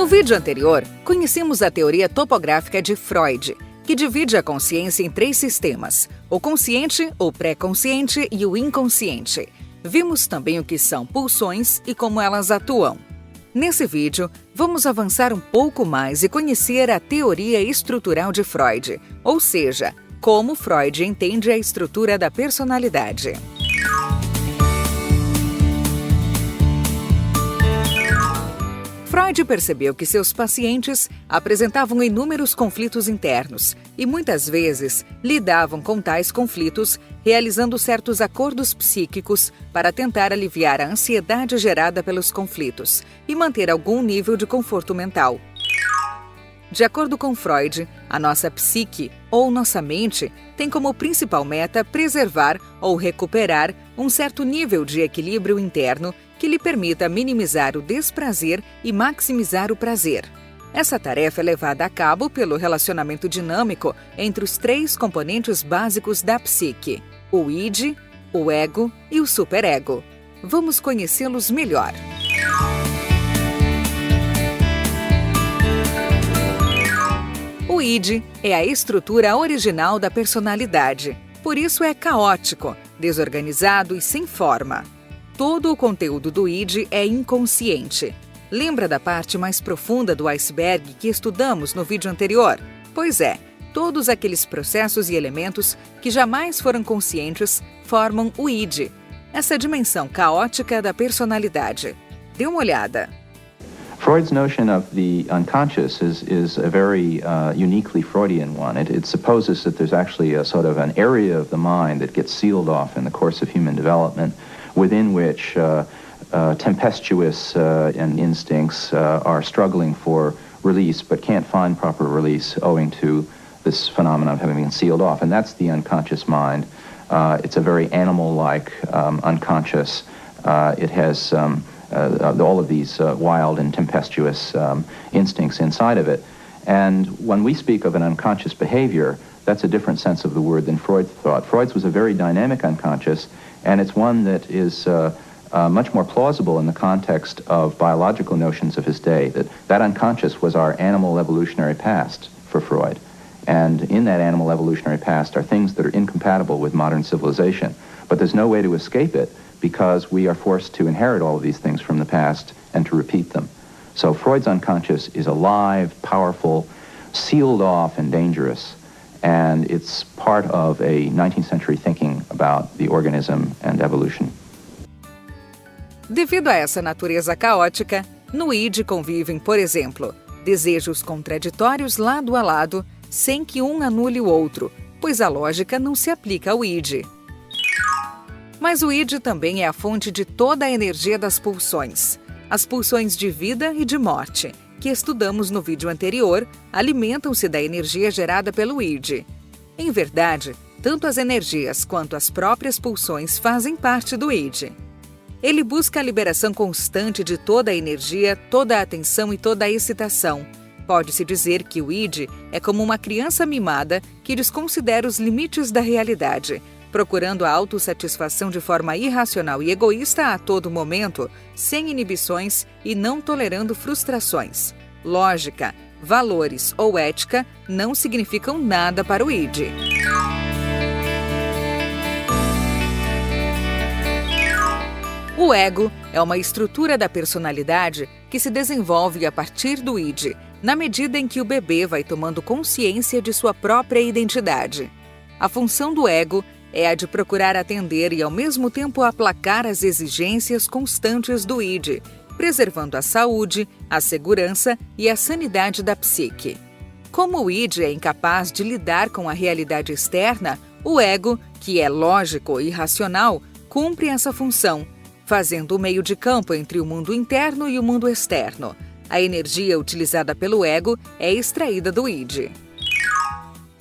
vídeo anterior, conhecemos a teoria topográfica de Freud, que divide a consciência em 3 sistemas: o consciente, o pré-consciente e o inconsciente. Vimos também o que são pulsões e como elas atuam. Nesse vídeo, vamos avançar um pouco mais e conhecer a teoria estrutural de Freud, ou seja, como Freud entende a estrutura da personalidade. Freud percebeu que seus pacientes apresentavam inúmeros conflitos internos e muitas vezes lidavam com tais conflitos realizando certos acordos psíquicos para tentar aliviar a ansiedade gerada pelos conflitos e manter algum nível de conforto mental. De acordo com Freud, a nossa psique ou nossa mente tem como principal meta preservar ou recuperar um certo nível de equilíbrio interno que lhe permita minimizar o desprazer e maximizar o prazer. Essa tarefa é levada a cabo pelo relacionamento dinâmico entre os 3 componentes básicos da psique: o id, o ego e o superego. Vamos conhecê-los melhor. O id é a estrutura original da personalidade, por isso é caótico, desorganizado e sem forma. Todo o conteúdo do id é inconsciente. Lembra da parte mais profunda do iceberg que estudamos no vídeo anterior? Pois é, todos aqueles processos e elementos que jamais foram conscientes formam o id, essa dimensão caótica da personalidade. Dê uma olhada. Freud's notion of the unconscious is a very uniquely Freudian one. It supposes that there's actually a sort of an area of the mind that gets sealed off in the course of human development, within which tempestuous instincts are struggling for release but can't find proper release owing to this phenomenon of having been sealed off. And that's the unconscious mind. It's a very animal-like unconscious. It has all of these wild and tempestuous instincts inside of it. And when we speak of an unconscious behavior, that's a different sense of the word than Freud thought. Freud's was a very dynamic unconscious, and it's one that is much more plausible in the context of biological notions of his day, that unconscious was our animal evolutionary past for Freud. And in that animal evolutionary past are things that are incompatible with modern civilization. But there's no way to escape it, because we are forced to inherit all of these things from the past and to repeat them. So Freud's unconscious is alive, powerful, sealed off, and dangerous. And it's part of a 19th century thinking about the organism and evolution. Devido a essa natureza caótica, no id convivem, por exemplo, desejos contraditórios lado a lado, sem que um anule o outro, pois a lógica não se aplica ao id. Mas o id também é a fonte de toda a energia das pulsões. As pulsões de vida e de morte, que estudamos no vídeo anterior, alimentam-se da energia gerada pelo id. Em verdade, tanto as energias quanto as próprias pulsões fazem parte do id. Ele busca a liberação constante de toda a energia, toda a atenção e toda a excitação. Pode-se dizer que o id é como uma criança mimada que desconsidera os limites da realidade, procurando a autossatisfação de forma irracional e egoísta a todo momento, sem inibições e não tolerando frustrações. Lógica, valores ou ética não significam nada para o id. O ego é uma estrutura da personalidade que se desenvolve a partir do id, na medida em que o bebê vai tomando consciência de sua própria identidade. A função do ego é a de procurar atender e ao mesmo tempo aplacar as exigências constantes do id, preservando a saúde, a segurança e a sanidade da psique. Como o id é incapaz de lidar com a realidade externa, o ego, que é lógico e racional, cumpre essa função, fazendo o meio de campo entre o mundo interno e o mundo externo. A energia utilizada pelo ego é extraída do id.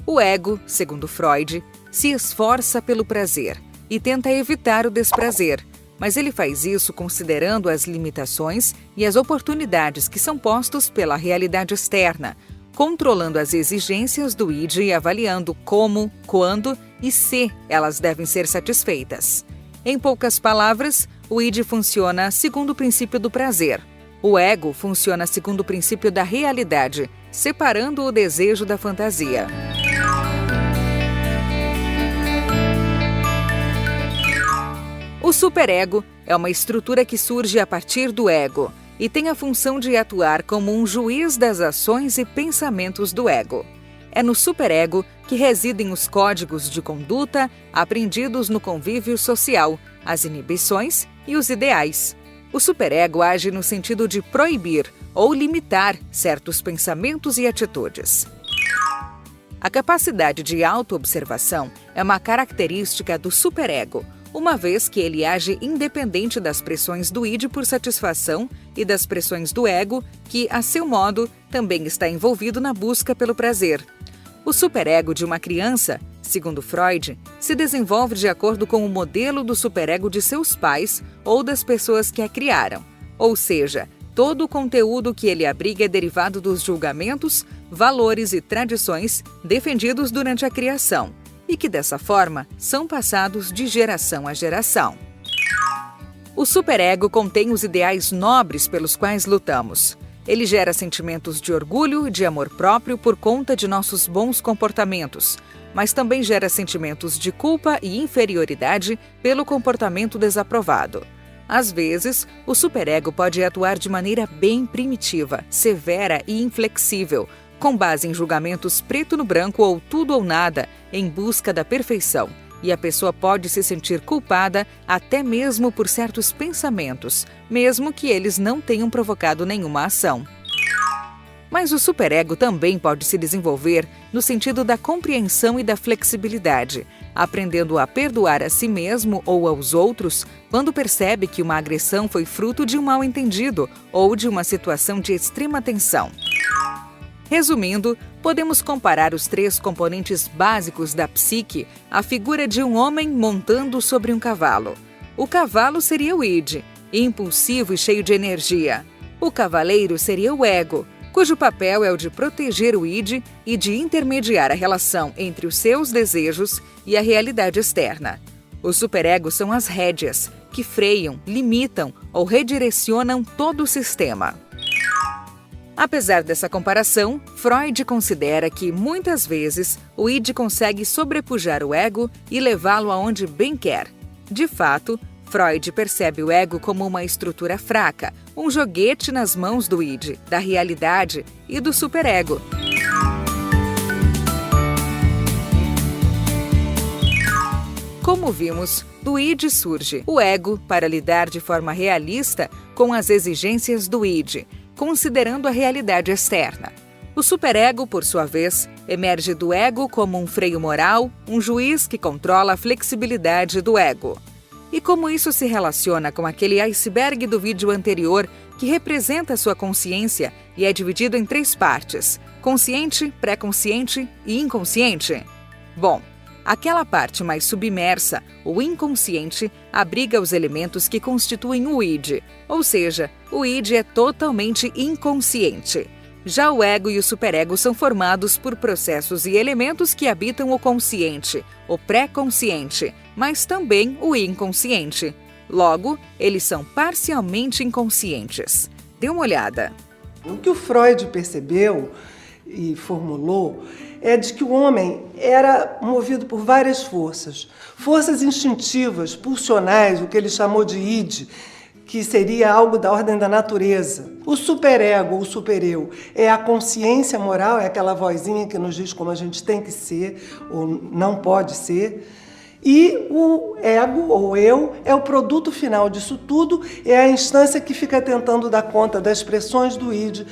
O ego, segundo Freud, se esforça pelo prazer e tenta evitar o desprazer, mas ele faz isso considerando as limitações e as oportunidades que são postos pela realidade externa, controlando as exigências do id e avaliando como, quando e se elas devem ser satisfeitas. Em poucas palavras, o id funciona segundo o princípio do prazer. O ego funciona segundo o princípio da realidade, separando o desejo da fantasia. O superego é uma estrutura que surge a partir do ego e tem a função de atuar como um juiz das ações e pensamentos do ego. É no superego que residem os códigos de conduta aprendidos no convívio social, as inibições e os ideais. O superego age no sentido de proibir ou limitar certos pensamentos e atitudes. A capacidade de autoobservação é uma característica do superego, uma vez que ele age independente das pressões do id por satisfação e das pressões do ego, que, a seu modo, também está envolvido na busca pelo prazer. O superego de uma criança, segundo Freud, se desenvolve de acordo com o modelo do superego de seus pais ou das pessoas que a criaram. Ou seja, todo o conteúdo que ele abriga é derivado dos julgamentos, valores e tradições defendidos durante a criação, e que, dessa forma, são passados de geração a geração. O superego contém os ideais nobres pelos quais lutamos. Ele gera sentimentos de orgulho e de amor próprio por conta de nossos bons comportamentos, mas também gera sentimentos de culpa e inferioridade pelo comportamento desaprovado. Às vezes, o superego pode atuar de maneira bem primitiva, severa e inflexível, com base em julgamentos preto no branco ou tudo ou nada, em busca da perfeição. E a pessoa pode se sentir culpada até mesmo por certos pensamentos, mesmo que eles não tenham provocado nenhuma ação. Mas o superego também pode se desenvolver no sentido da compreensão e da flexibilidade, aprendendo a perdoar a si mesmo ou aos outros quando percebe que uma agressão foi fruto de um mal-entendido ou de uma situação de extrema tensão. Resumindo, podemos comparar os 3 componentes básicos da psique à figura de um homem montando sobre um cavalo. O cavalo seria o id, impulsivo e cheio de energia. O cavaleiro seria o ego, cujo papel é o de proteger o id e de intermediar a relação entre os seus desejos e a realidade externa. Os superegos são as rédeas, que freiam, limitam ou redirecionam todo o sistema. Apesar dessa comparação, Freud considera que, muitas vezes, o id consegue sobrepujar o ego e levá-lo aonde bem quer. De fato, Freud percebe o ego como uma estrutura fraca, um joguete nas mãos do id, da realidade e do superego. Como vimos, do id surge o ego para lidar de forma realista com as exigências do id, considerando a realidade externa. O superego, por sua vez, emerge do ego como um freio moral, um juiz que controla a flexibilidade do ego. E como isso se relaciona com aquele iceberg do vídeo anterior que representa sua consciência e é dividido em 3 partes: consciente, pré-consciente e inconsciente? Bom, aquela parte mais submersa, o inconsciente, abriga os elementos que constituem o id, ou seja, o id é totalmente inconsciente. Já o ego e o superego são formados por processos e elementos que habitam o consciente, o pré-consciente, mas também o inconsciente. Logo, eles são parcialmente inconscientes. Dê uma olhada. O que o Freud percebeu e formulou é de que o homem era movido por várias forças instintivas, pulsionais, o que ele chamou de id, que seria algo da ordem da natureza. O superego, ou supereu, é a consciência moral, é aquela vozinha que nos diz como a gente tem que ser ou não pode ser. E o ego, ou eu, é o produto final disso tudo, é a instância que fica tentando dar conta das pressões do id,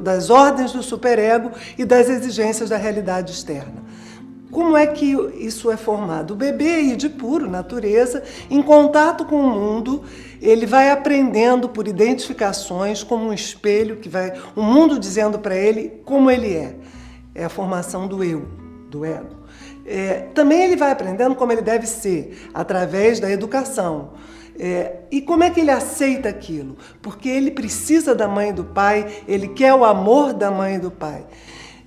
das ordens do superego e das exigências da realidade externa. Como é que isso é formado? O bebê, id puro, natureza, em contato com o mundo, ele vai aprendendo por identificações, como um espelho, que vai o mundo dizendo para ele como ele é. É a formação do eu, do ego. Também ele vai aprendendo como ele deve ser, através da educação. E como é que ele aceita aquilo? Porque ele precisa da mãe e do pai, ele quer o amor da mãe e do pai.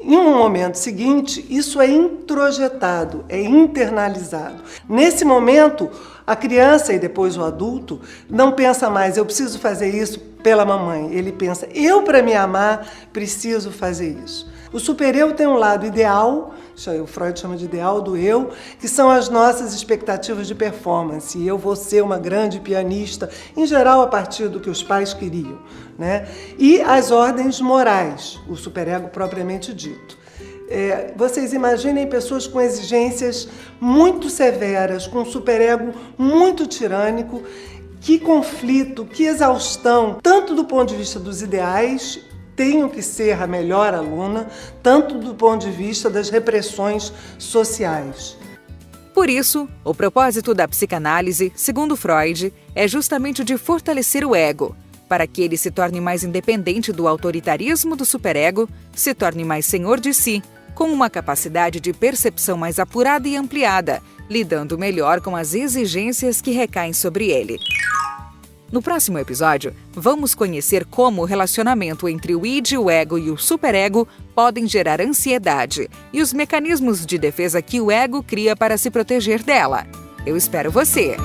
Em um momento seguinte, isso é introjetado, é internalizado. Nesse momento, A criança e depois o adulto não pensa mais, eu preciso fazer isso pela mamãe. Ele pensa, eu para me amar preciso fazer isso. O supereu tem um lado ideal, o Freud chama de ideal do eu, que são as nossas expectativas de performance. Eu vou ser uma grande pianista, em geral a partir do que os pais queriam, né? E as ordens morais, o superego propriamente dito. Vocês imaginem pessoas com exigências muito severas, com um superego muito tirânico. Que conflito, que exaustão, tanto do ponto de vista dos ideais, tenho que ser a melhor aluna, tanto do ponto de vista das repressões sociais. Por isso, o propósito da psicanálise, segundo Freud, é justamente o de fortalecer o ego, para que ele se torne mais independente do autoritarismo do superego, se torne mais senhor de si, com uma capacidade de percepção mais apurada e ampliada, lidando melhor com as exigências que recaem sobre ele. No próximo episódio, vamos conhecer como o relacionamento entre o id, o ego e o superego podem gerar ansiedade e os mecanismos de defesa que o ego cria para se proteger dela. Eu espero você!